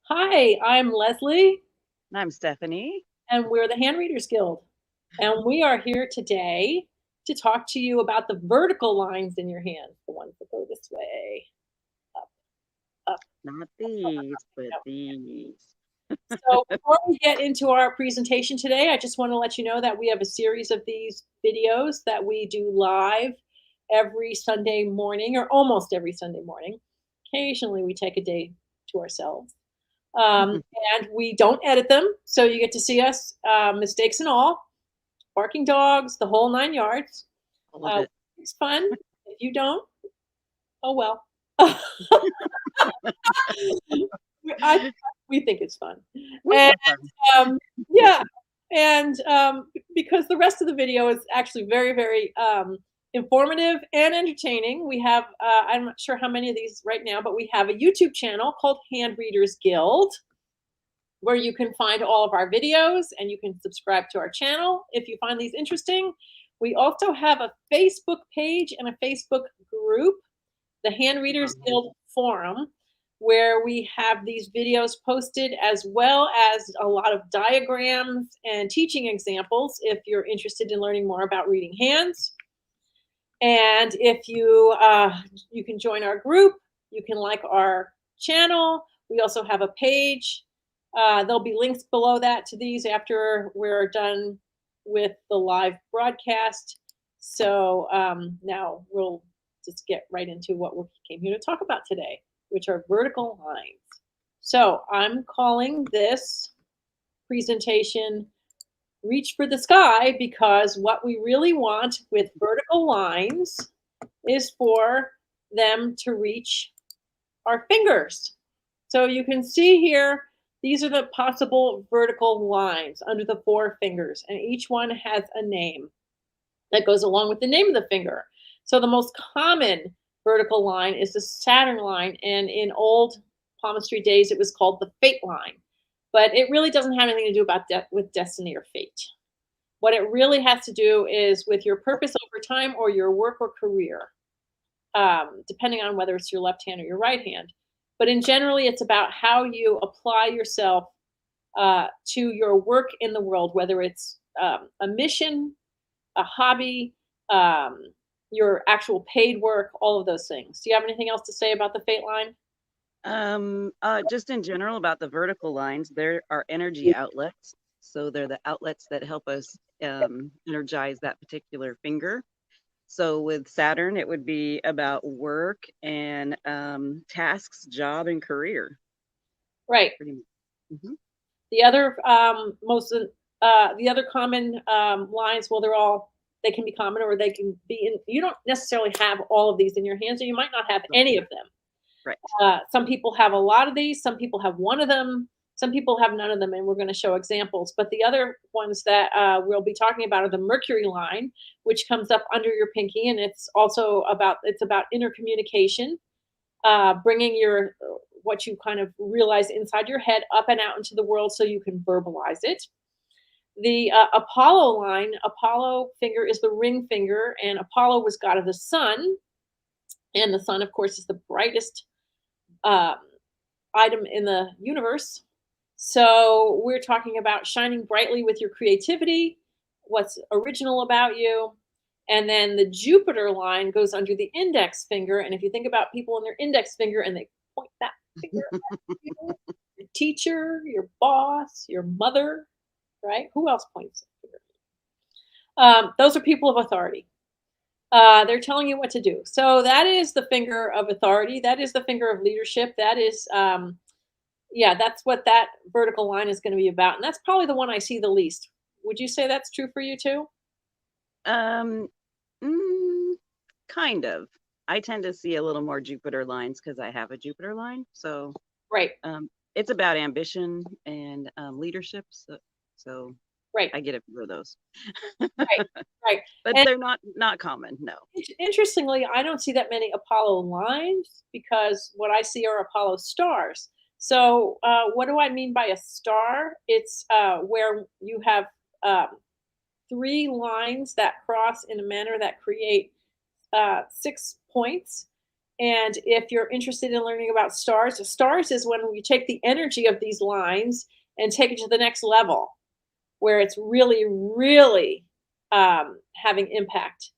Hi, I'm Leslie, I'm Stephanie. and we're the Hand Readers Guild. And we are here today to talk to you about the vertical lines in your hand, the ones that go this way, up, up, Not up, these, but down. these. So, before we get into our presentation today, I just want to let you know that we have a series of these videos that we do live every Sunday morning, or almost every Sunday morning. Occasionally, we take a day to ourselves. Um, and we don't edit them, so you get to see us, mistakes and all, barking dogs, the whole 9 yards. All of Uh, it. it's fun. If you don't, oh well. I, we think it's fun. We And have fun. um, yeah, and because the rest of the video is actually very, very informative and entertaining. We have, I'm not sure how many of these right now, but we have a YouTube channel called Hand Readers Guild, where you can find all of our videos and you can subscribe to our channel if you find these interesting. We also have a Facebook page and a Facebook group, the Hand Readers Guild Forum, where we have these videos posted as well as a lot of diagrams and teaching examples if you're interested in learning more about reading hands. And if you can join our group, you can like our channel. We also have a page. There'll be links below that to these after we're done with the live broadcast. So now we'll just get right into what we came here to talk about today, which are vertical lines. So I'm calling this presentation Reach for the Sky, because what we really want with vertical lines is for them to reach our fingers. So you can see here, these are the possible vertical lines under the four fingers, and each one has a name that goes along with the name of the finger. So the most common vertical line is the Saturn line, and in old palmistry days, it was called the fate line. But it really doesn't have anything to do about with destiny or fate. What it really has to do is with your purpose over time or your work or career, depending on whether it's your left hand or your right hand. But in generally, it's about how you apply yourself to your work in the world, whether it's a mission, a hobby, um, your actual paid work, all of those things. Do you have anything else to say about the fate line? Just in general about the vertical lines, there are energy outlets. So they're the outlets that help us energize that particular finger. So with Saturn, it would be about work and tasks, job, and career. Right. Pretty much. The other the other common lines, well, they can be common or they can be in. You don't necessarily have all of these in your hands, or you might not have any of them. Right. Some people have a lot of these. Some people have one of them. Some people have none of them, and we're going to show examples. But the other ones that we'll be talking about are the Mercury line, which comes up under your pinky, and it's about intercommunication, bringing your what you kind of realize inside your head up and out into the world so you can verbalize it. The Apollo line, Apollo finger is the ring finger, and Apollo was god of the sun, and the sun, of course, is the brightest um, item in the universe. So we're talking about shining brightly with your creativity, what's original about you. And then the Jupiter line goes under the index finger. And if you think about people in their index finger and they point that finger at you, your teacher, your boss, your mother, right? Who else points a finger? Those are people of authority. They're telling you what to do. So that is the finger of authority. That is the finger of leadership. That is, yeah, that's what that vertical line is going to be about. And that's probably the one I see the least. Would you say that's true for you too? Um, mm, Kind of. I tend to see a little more Jupiter lines because I have a Jupiter line. So Right, it's about ambition and leadership. So right, I get it for those, right, right. but And they're not common. No. interestingly, I don't see that many Apollo lines because what I see are Apollo stars. So, what do I mean by a star? It's where you have um, three lines that cross in a manner that create 6 points. And if you're interested in learning about stars, stars is when we take the energy of these lines and take it to the next level, where it's really, really having impact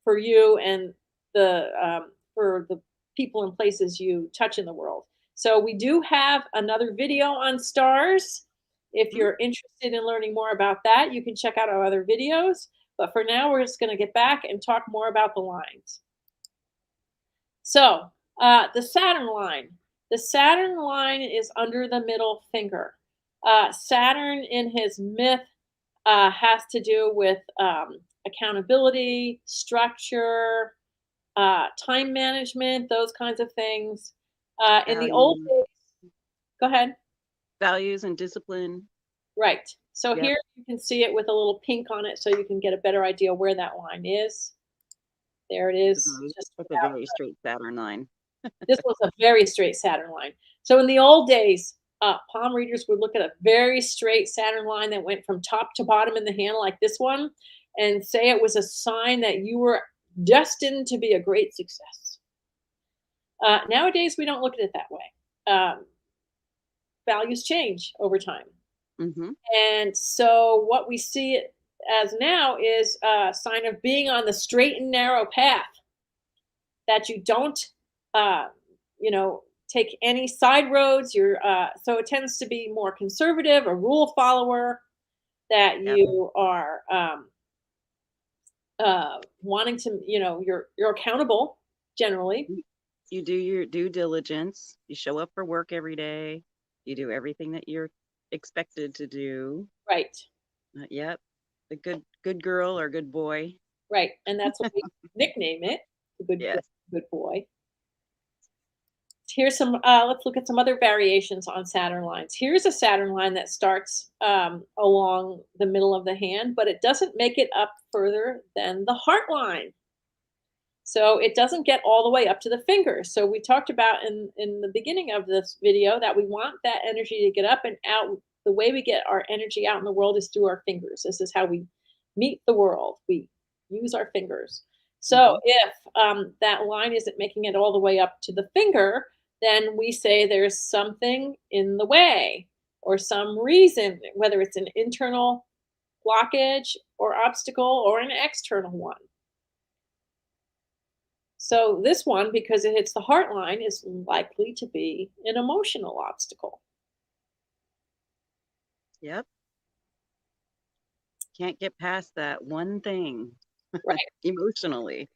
for you and for the people and places you touch in the world. So we do have another video on stars. If Mhm. you're interested in learning more about that, you can check out our other videos. But for now, we're just going to get back and talk more about the lines. So the Saturn line. The Saturn line is under the middle finger. Saturn in his myth has to do with accountability, structure, time management, those kinds of things. In the old Value, days, go ahead. values and discipline. Right. So Yep. here you can see it with a little pink on it so you can get a better idea where that line is. There it is. Just That's a very straight Saturn line. this was a very straight Saturn line. So in the old days, palm readers would look at a very straight Saturn line that went from top to bottom in the hand like this one and say it was a sign that you were destined to be a great success. Nowadays, we don't look at it that way. Values change over time. Hmm. And so what we see it as now is a sign of being on the straight and narrow path, that you don't, uh, take any side roads. So it tends to be more conservative, a rule follower, that Yep. you are wanting to, you're accountable generally. You do your due diligence. You show up for work every day. You do everything that you're expected to do. Right, Yep. The good girl or good boy. right, and that's what we nickname it, the good girl, Yes. good boy. Here's some. Let's look at some other variations on Saturn lines. Here's a Saturn line that starts along the middle of the hand, but it doesn't make it up further than the heart line. So it doesn't get all the way up to the fingers. So we talked about in the beginning of this video that we want that energy to get up and out. The way we get our energy out in the world is through our fingers. This is how we meet the world. We use our fingers. So Hmm. if that line isn't making it all the way up to the finger, then we say there's something in the way or some reason, whether it's an internal blockage or obstacle or an external one. So this one, because it hits the heart line, is likely to be an emotional obstacle. Yep. Can't get past that one thing Right, emotionally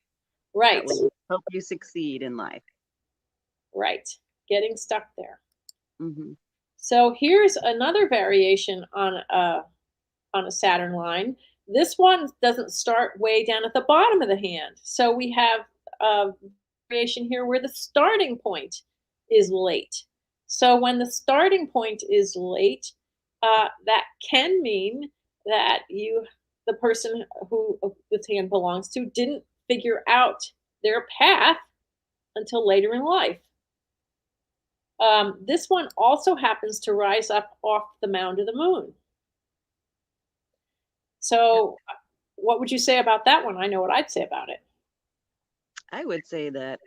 that right, will help you succeed in life. right. Getting stuck there. Hmm. So here's another variation on a Saturn line. This one doesn't start way down at the bottom of the hand. So we have a variation here where the starting point is late. So when the starting point is late, that can mean that the person who this hand belongs to, didn't figure out their path until later in life. This one also happens to rise up off the mound of the moon. Yep. So, what would you say about that one? I know what I'd say about it. I would say that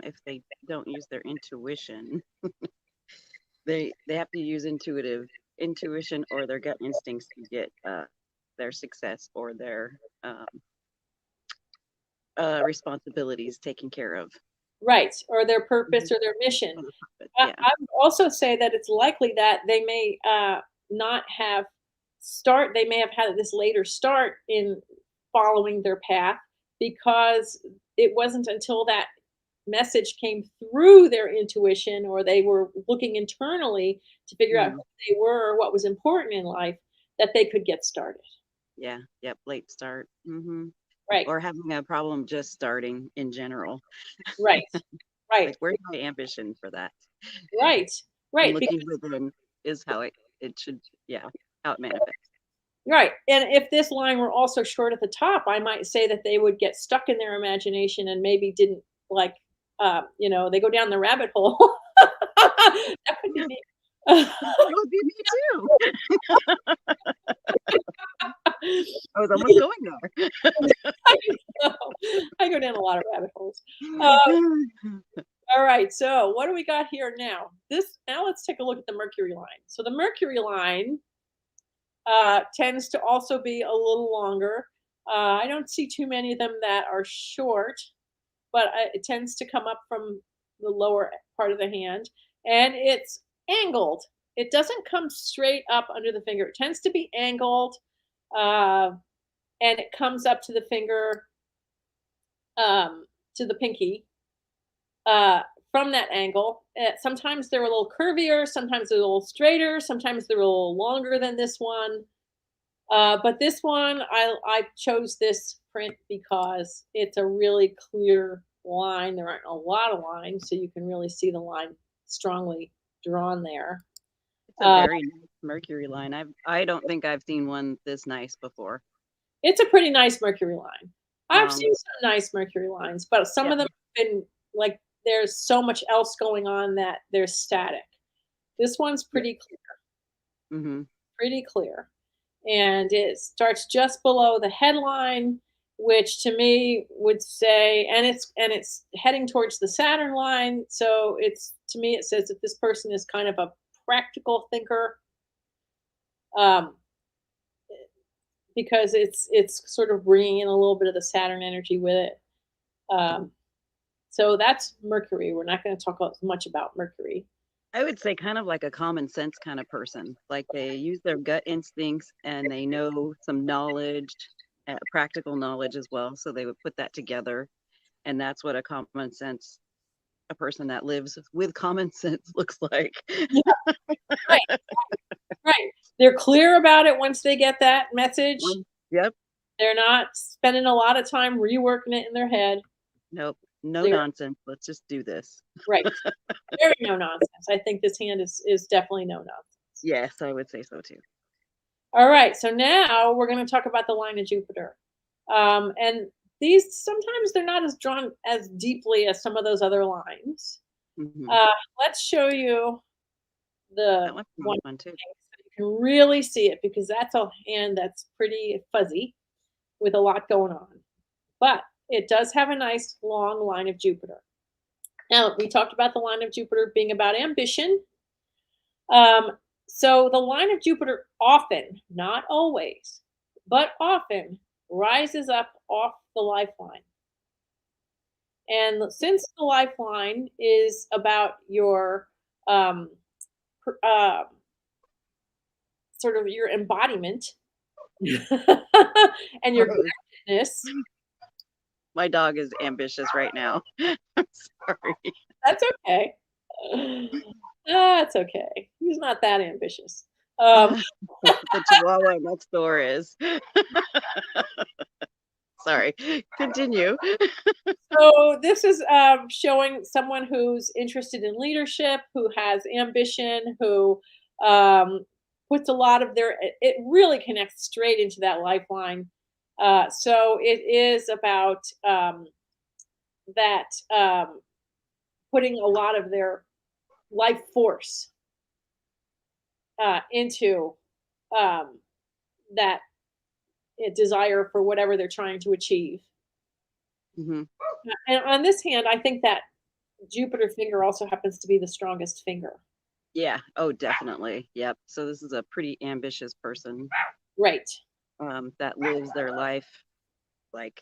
if they don't use their intuition, they have to use intuition or their gut instincts to get their success or their responsibilities taken care of. Right, or their purpose Mhm. or their mission. For the profit. I Yeah. I would also say that it's likely that they may, not have they may have had this later start in following their path because it wasn't until that message came through their intuition or they were looking internally to figure out Mhm. who they were or what was important in life that they could get started. Yeah. Yep. Late start. Right, Or having a problem just starting in general. right, right, Like, where's my ambition for that? right, And right, looking within is how it should, yeah, how it manifests. right, and if this line were also short at the top, I might say that they would get stuck in their imagination and maybe didn't like, they go down the rabbit hole. That would be me. That would be me too. I was almost going there. I know. I go down a lot of rabbit holes. Uh, all right, so what do we got here now? Now let's take a look at the Mercury line. So the Mercury line tends to also be a little longer. I don't see too many of them that are short, but it tends to come up from the lower part of the hand, and it's angled. It doesn't come straight up under the finger. It tends to be angled, uh, and it comes up to the finger, to the pinky, uh, from that angle. Sometimes they're a little curvier, sometimes they're a little straighter, sometimes they're a little longer than this one. But this one, I chose this print because it's a really clear line. There aren't a lot of lines, so you can really see the line strongly drawn there. It's a Uh, very nice Mercury line. I don't think I've seen one this nice before. it's a pretty nice Mercury line. I've Um, seen some nice Mercury lines, but some yeah. of them have been like there's so much else going on that they're static. This one's Yeah. Hmm. pretty clear. And it starts just below the headline, which to me would say, and it's heading towards the Saturn line. So it's to me it says that this person is kind of a practical thinker, um, because it's sort of bringing in a little bit of the Saturn energy with it. Um, so that's Mercury. We're not going to talk much about Mercury. I would say kind of like a common sense kind of person. Like they use their gut instincts and they know some knowledge, practical knowledge as well. So they would put that together. And that's what a person that lives with common sense looks like. Yeah, right, right. They're clear about it once they get that message. Yep. They're not spending a lot of time reworking it in their head. Nope. No They're nonsense. Let's just do this. right. Very no nonsense. I think this hand is definitely no nonsense. Yes, I would say so too. All right. So now we're going to talk about the line of Jupiter. And these sometimes they're not as drawn as deeply as some of those other lines. Hmm. Uh, let's show you the That one's a one nice one too. so you can really see it because that's a hand that's pretty fuzzy with a lot going on. But it does have a nice long line of Jupiter. Now, we talked about the line of Jupiter being about ambition. Um, so the line of Jupiter often, not always, but often rises up off the lifeline. And since the lifeline is about your um, sort of your embodiment and your giftedness, My dog is ambitious right now. I'm sorry. that's okay. That's okay. He's not that ambitious. Um, The Chihuahua next door is. Sorry. Continue. so this is showing someone who's interested in leadership, who has ambition, who um, puts a lot of their. It really connects straight into that lifeline. So it is about that putting a lot of their life force into um, that desire for whatever they're trying to achieve. Hmm. And on this hand, I think that Jupiter finger also happens to be the strongest finger. Yeah. Oh, definitely. Yep. So this is a pretty ambitious person Right. that lives their life like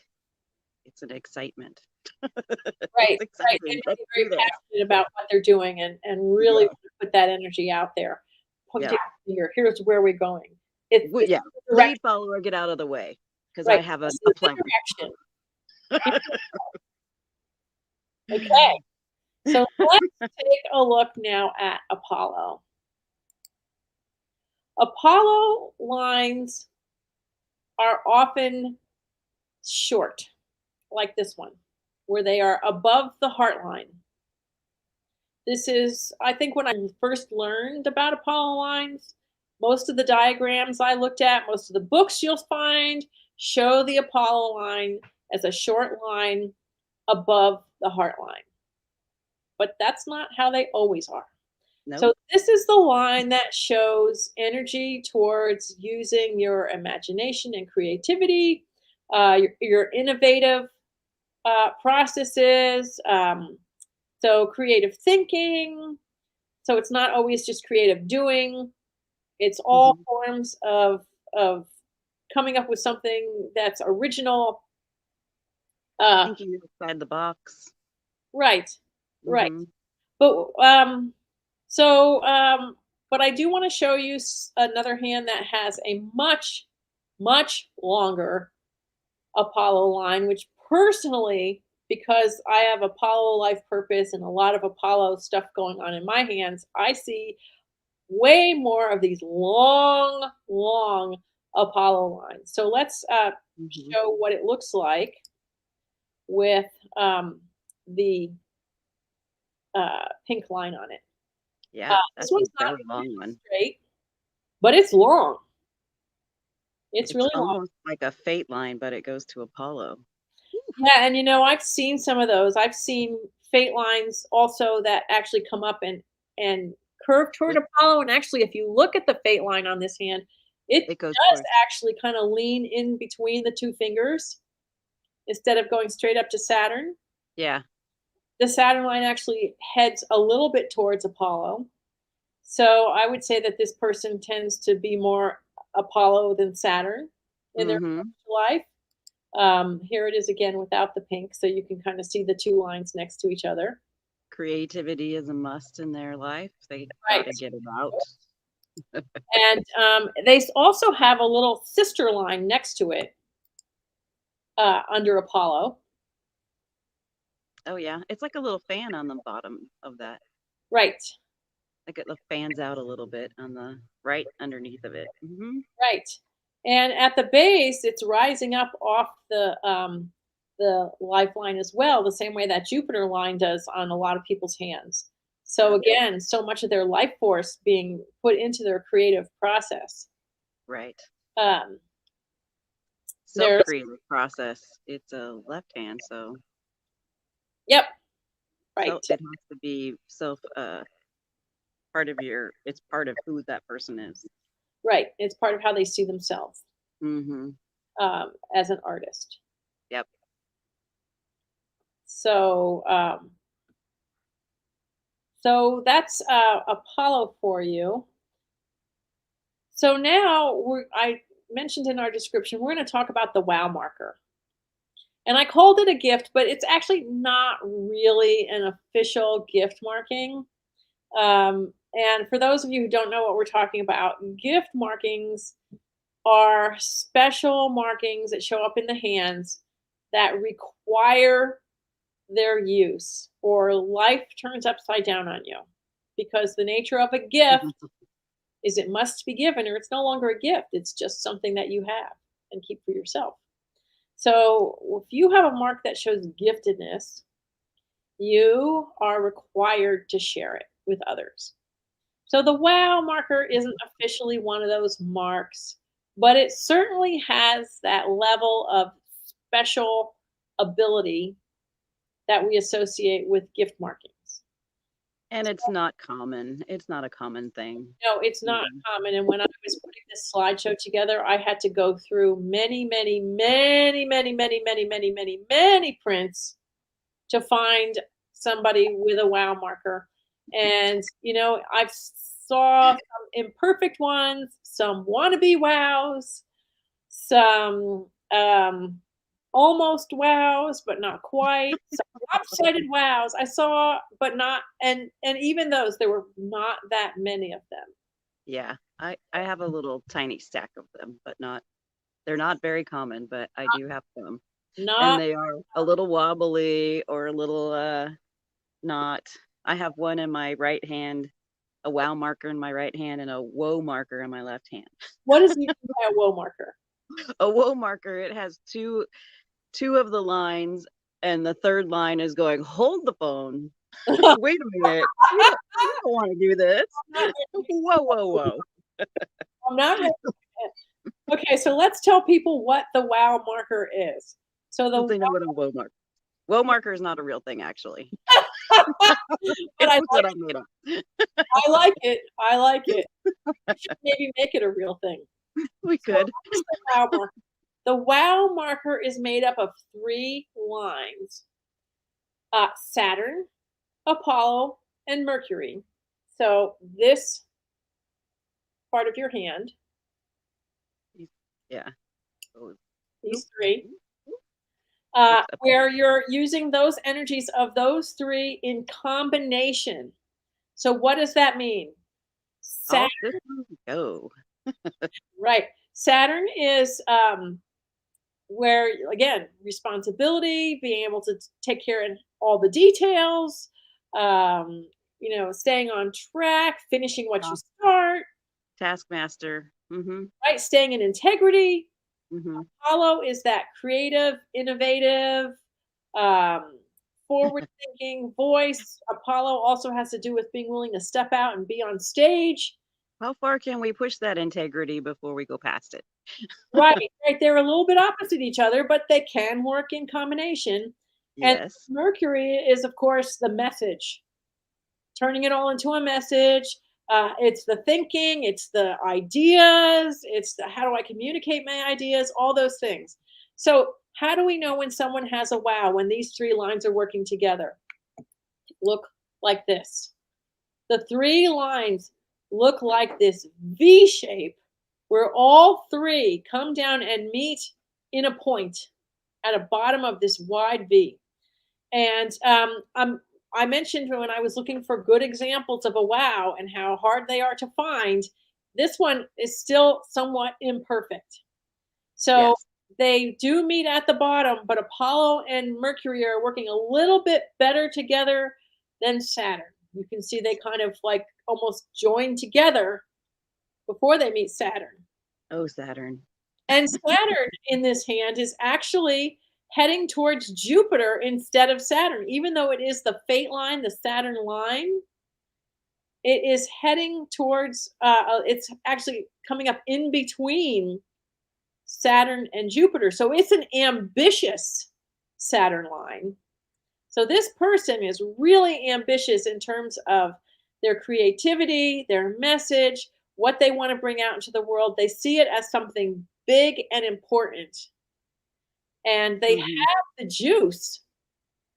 it's an excitement. Right. It's Right. exciting. They Let's be do very this. passionate about what they're doing and really Yeah. want to put that energy out there. Yeah. Pointing here, here's where we're going. It's Yeah. the direction, Lead follower, get out of the way because I right? have This a is the plan. direction. Okay. So let's take a look now at Apollo. Apollo lines are often short, like this one, where they are above the heart line. This is, I think, when I first learned about Apollo lines, most of the diagrams I looked at, most of the books you'll find show the Apollo line as a short line above the heart line. But that's not how they always are. Nope. So this is the line that shows energy towards using your imagination and creativity, your innovative processes, So creative thinking. So it's not always just creative doing. It's all Mhm. forms of coming up with something that's original. Uh, Thinking outside the box. right, right. Mhm. But so but I do want to show you another hand that has a much longer Apollo line, which personally, because I have Apollo life purpose and a lot of Apollo stuff going on in my hands, I see way more of these long Apollo lines. So let's Mhm. show what it looks like with the pink line on it. Yeah, This that's a one's not very long completely one. straight, but it's long. It's It's really long. almost like a fate line, but it goes to Apollo. Yeah, and I've seen some of those. I've seen fate lines also that actually come up and curve toward With Apollo. And actually, if you look at the fate line on this hand, it it goes does towards actually kind of lean in between the two fingers instead of going straight up to Saturn. yeah. The Saturn line actually heads a little bit towards Apollo. So I would say that this person tends to be more Apollo than Saturn in their Mhm. life. Here it is again without the pink, so you can kind of see the two lines next to each other. Creativity is a must in their life. They Right. gotta get it out. And they also have a little sister line next to it under Apollo. Oh, yeah. It's like a little fan on the bottom of that. Right, Like it fans out a little bit on the right underneath of it. Mhm. right. And at the base, it's rising up off the lifeline as well, the same way that Jupiter line does on a lot of people's hands. So Yep. again, so much of their life force being put into their creative process. Right. Um, there's Self-creative process. It's a left hand, Yep, right. so it has to be self part of your it's part of who that person is. Right. It's part of how they see themselves Mhm. as an artist. Yep. So, so that's Apollo for you. So now I mentioned in our description, we're going to talk about the Wow marker. And I called it a gift, but it's actually not really an official gift marking. And for those of you who don't know what we're talking about, gift markings are special markings that show up in the hands that require their use, or life turns upside down on you. Because the nature of a gift is it must be given, or it's no longer a gift. It's just something that you have and keep for yourself. So if you have a mark that shows giftedness, you are required to share it with others. So the wow marker isn't officially one of those marks, but it certainly has that level of special ability that we associate with gift markings. And it's not common. It's not a common thing. No, it's not Mhm. common. And when I was putting this slideshow together, I had to go through many prints to find somebody with a wow marker. And I saw some imperfect ones, some wannabe wows, some almost wows, but not quite. Some lopsided wows I saw, but not, and even those, there were not that many of them. Yeah. I have a little tiny stack of them, but not they're not very common, but I do have some. And Not they are a little wobbly or a little not. I have one in my right hand, a wow marker in my right hand and a woe marker in my left hand. What is meant by a woe marker? A woe marker, it has two of the lines and the third line is going, "Hold the phone. Wait a minute. You don't want to do this. Whoa, whoa, whoa." I'm not ready. Okay, so let's tell people what the wow marker is. So the Since they know what a woe marker. Woe marker is not a real thing, actually. but It's just what I made up. I like it. I like it. We should maybe make it a real thing. We So could. what is the wow marker? The wow marker is made up of three lines: Saturn, Apollo, and Mercury. So this part of your hand, Yeah. Those. Oop, these three, oop, oops. where you're using those energies of those three in combination. So what does that mean? Saturn, All systems go. right? Saturn is where again responsibility, being able to take care of all the details, um, staying on track, finishing what you Uh, start, Taskmaster. Mm-hmm. right? Staying in integrity. Mm-hmm. Apollo is that creative, innovative, um, forward thinking voice. Apollo also has to do with being willing to step out and be on stage. How far can we push that integrity before we go past it? Right, right. They're a little bit opposite each other, but they can work in combination. And Yes. Mercury is, of course, the message, turning it all into a message. It's the thinking, it's the ideas, it's the how do I communicate my ideas, all those things. So, how do we know when someone has a wow when these three lines are working together? Look like this. The three lines look like this V shape where all three come down and meet in a point at a bottom of this wide V. And I mentioned when I was looking for good examples of a wow and how hard they are to find, this one is still somewhat imperfect. So Yes. they do meet at the bottom, but Apollo and Mercury are working a little bit better together than Saturn. You can see they kind of like almost join together before they meet Saturn. Oh, Saturn. And Saturn in this hand is actually heading towards Jupiter instead of Saturn. Even though it is the fate line, the Saturn line, it is heading towards, it's actually coming up in between Saturn and Jupiter. So it's an ambitious Saturn line. So this person is really ambitious in terms of their creativity, their message, what they want to bring out into the world. They see it as something big and important. And they Mm-hmm. have the juice.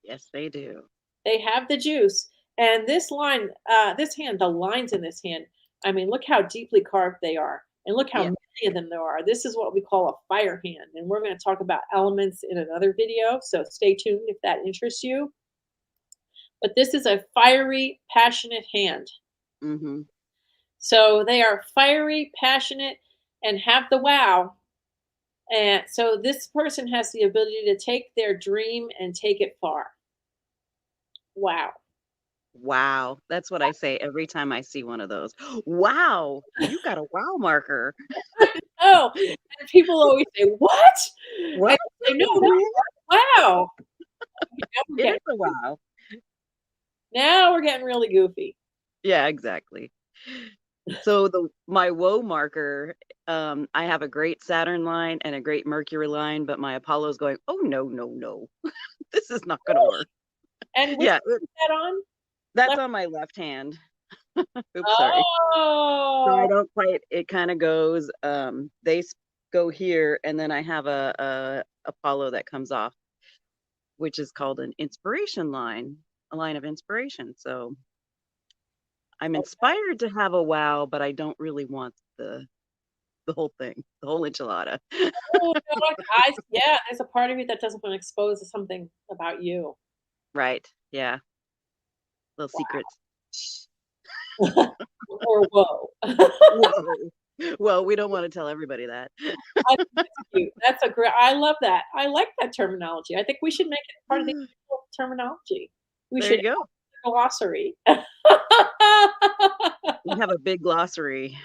Yes, they do. They have the juice. And this line, this hand, the lines in this hand, I mean, look how deeply carved they are. And look how Yeah. many of them there are. This is what we call a fire hand. And we're going to talk about elements in another video. So stay tuned if that interests you. But this is a fiery, passionate hand. Mm-hmm. So they are fiery, passionate, and have the wow. And so this person has the ability to take their dream and take it far. Wow. Wow. That's what I say every time I see one of those. Wow. You got a wow marker. Oh, and people always say, "What?" What? And I say, "No, no, wow." Now we're It is getting a wow. now we're getting really goofy. Yeah, exactly. So the my woe marker, I have a great Saturn line and a great Mercury line, but my Apollo's going, oh no, no, no. This is not gonna Really? work. And which Yeah, one is that on? that's Left. on my left hand. Oops, sorry. So I Oh, don't quite, it kind of goes, go here, and then I have a Apollo that comes off, which is called an inspiration line, a line of inspiration. So I'm inspired to have a wow, but I don't really want the whole thing, the whole enchilada. oh, no, yeah, there's a part of me that doesn't want to expose something about you. Right. Yeah. Little secrets. Or whoa. Whoa. Well, we don't want to tell everybody that. I think that's cute. That's a great I love that. I like that terminology. I think we should make it part of the official terminology. We There should you go. add a glossary. We have a big glossary.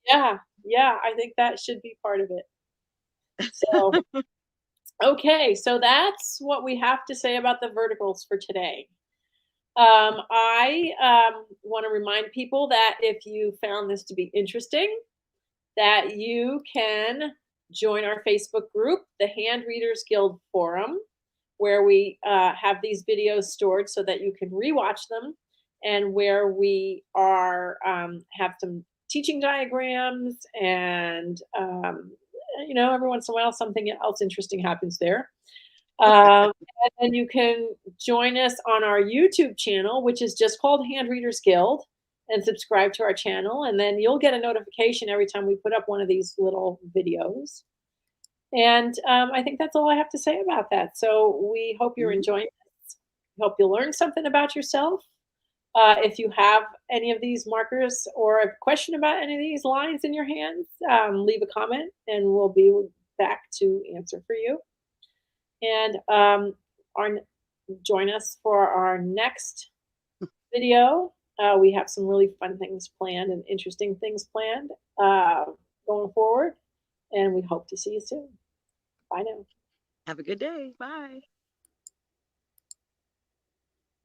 Yeah, yeah, I think that should be part of it. So, okay, so that's what we have to say about the verticals for today. I want to remind people that if you found this to be interesting, that you can join our Facebook group, the Hand Readers Guild Forum, where we have these videos stored so that you can rewatch them, and where we are have some teaching diagrams, and every once in a while something else interesting happens there. And then you can join us on our YouTube channel, which is just called Hand Readers Guild, and subscribe to our channel. And then you'll get a notification every time we put up one of these little videos. And I think that's all I have to say about that. So we hope you're Mhm. enjoying this. Hope you learn something about yourself. If you have any of these markers or a question about any of these lines in your hands, leave a comment and we'll be back to answer for you. And our, join us for our next video. We have some really fun things planned and interesting things planned uh, going forward. And we hope to see you soon. Bye now. Have a good day. Bye.